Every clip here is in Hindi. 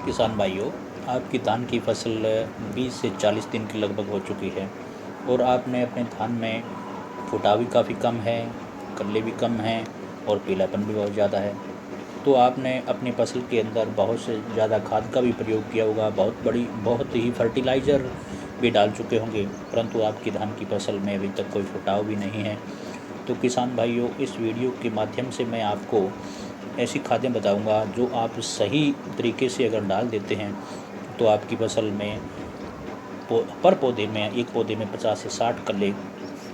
किसान भाइयों, आपकी धान की फसल 20 से 40 दिन की लगभग हो चुकी है और आपने अपने धान में फुटाव भी काफ़ी कम है, कल्ले भी कम हैं और पीलापन भी बहुत ज़्यादा है। तो आपने अपनी फसल के अंदर बहुत से ज़्यादा खाद का भी प्रयोग किया होगा, बहुत ही फर्टिलाइज़र भी डाल चुके होंगे, परंतु आपकी धान की फसल में अभी तक कोई फुटाव भी नहीं है। तो किसान भाइयों, इस वीडियो के माध्यम से मैं आपको ऐसी खादें बताऊंगा जो आप सही तरीके से अगर डाल देते हैं तो आपकी फसल में पर पौधे में एक पौधे में 50 से 60 कल्ले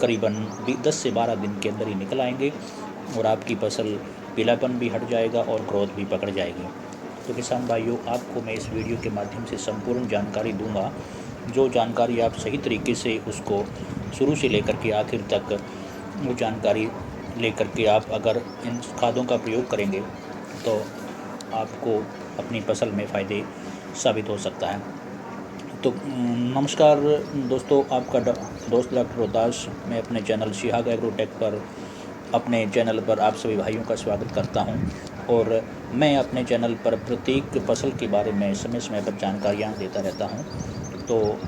करीबन 10 से 12 दिन के अंदर ही निकल आएंगे और आपकी फसल पीलापन भी हट जाएगा और ग्रोथ भी पकड़ जाएगी। तो किसान भाइयों, आपको मैं इस वीडियो के माध्यम से संपूर्ण जानकारी दूंगा। जो जानकारी आप सही तरीके से उसको शुरू से लेकर के आखिर तक वो जानकारी लेकर के आप अगर इन खादों का प्रयोग करेंगे तो आपको अपनी फसल में फ़ायदे साबित हो सकता है। तो नमस्कार दोस्तों, आपका दोस्त डॉक्टर रोहतास, मैं अपने चैनल शिहाग एग्रोटेक पर अपने चैनल पर आप सभी भाइयों का स्वागत करता हूं और मैं अपने चैनल पर प्रत्येक फसल के बारे में समय समय पर जानकारियां देता रहता हूं। तो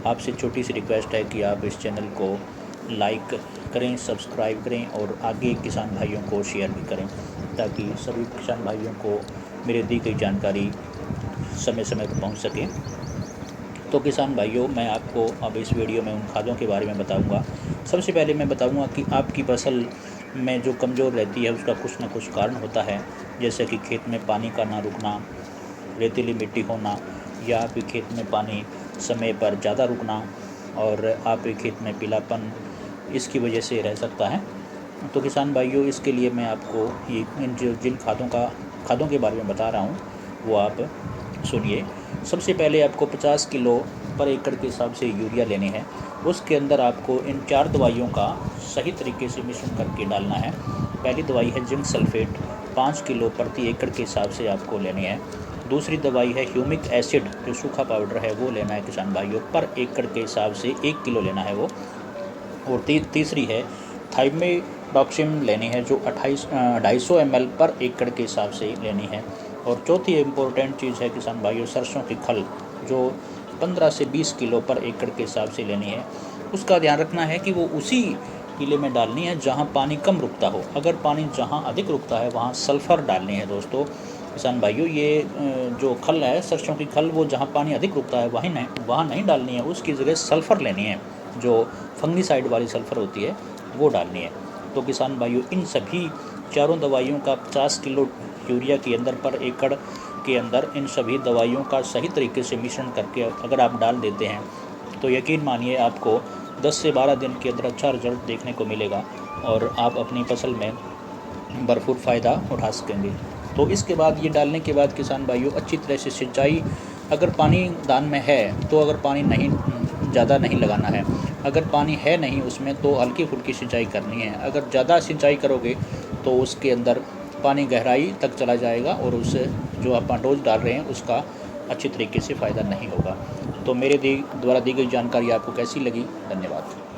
आपसे छोटी सी रिक्वेस्ट है कि आप इस चैनल को लाइक करें, सब्सक्राइब करें और आगे किसान भाइयों को शेयर भी करें ताकि सभी किसान भाइयों को मेरी दी गई जानकारी समय समय पर पहुंच सके। तो किसान भाइयों, मैं आपको अब इस वीडियो में उन खादों के बारे में बताऊंगा। सबसे पहले मैं बताऊंगा कि आपकी फसल में जो कमज़ोर रहती है उसका कुछ ना कुछ कारण होता है, जैसे कि खेत में पानी का ना रुकना, रेतीली मिट्टी होना, या आपके खेत में पानी समय पर ज़्यादा रुकना और आपके खेत में पीलापन इसकी वजह से रह सकता है। तो किसान भाइयों, इसके लिए मैं आपको ये जिन खादों के बारे में बता रहा हूँ वो आप सुनिए। सबसे पहले आपको 50 किलो पर एकड़ के हिसाब से यूरिया लेनी है। उसके अंदर आपको इन 4 दवाइयों का सही तरीके से मिश्रण करके डालना है। पहली दवाई है जिंक सल्फेट, 5 किलो प्रति एकड़ के हिसाब से आपको लेनी है। दूसरी दवाई है ह्यूमिक एसिड, जो सूखा पाउडर है वो लेना है किसान भाइयों, पर एकड़ के हिसाब से 1 किलो लेना है वो। और तीसरी है थाइमेडॉक्सिम लेनी है, जो 250 ml पर एकड़ के हिसाब से लेनी है। और चौथी इम्पोर्टेंट चीज़ है किसान भाइयों, सरसों की खल, जो 15 से 20 किलो पर एकड़ के हिसाब से लेनी है। उसका ध्यान रखना है कि वो उसी किले में डालनी है जहाँ पानी कम रुकता हो। अगर पानी जहाँ अधिक रुकता है वहाँ सल्फ़र डालनी है। दोस्तों किसान भाइयों, ये जो खल है, सरसों की खल, वो जहाँ पानी अधिक रुकता है वहाँ नहीं डालनी है, उसकी जगह सल्फ़र लेनी है, जो फंगीसाइड वाली सल्फ़र होती है वो डालनी है। तो किसान भाइयों, इन सभी चारों दवाइयों का 50 किलो यूरिया के अंदर पर एकड़ के अंदर इन सभी दवाइयों का सही तरीके से मिश्रण करके अगर आप डाल देते हैं तो यकीन मानिए आपको 10 से 12 दिन के अंदर अच्छा रिजल्ट देखने को मिलेगा और आप अपनी फसल में भरपूर फ़ायदा उठा सकेंगे। तो इसके बाद, ये डालने के बाद किसान भाइयों, अच्छी तरह से सिंचाई, अगर पानी धान में है तो अगर पानी नहीं ज़्यादा नहीं लगाना है, अगर पानी है नहीं उसमें तो हल्की फुल्की सिंचाई करनी है। अगर ज़्यादा सिंचाई करोगे तो उसके अंदर पानी गहराई तक चला जाएगा और उससे जो आप डोज डाल रहे हैं उसका अच्छी तरीके से फ़ायदा नहीं होगा। तो मेरे द्वारा दी गई जानकारी आपको कैसी लगी? धन्यवाद।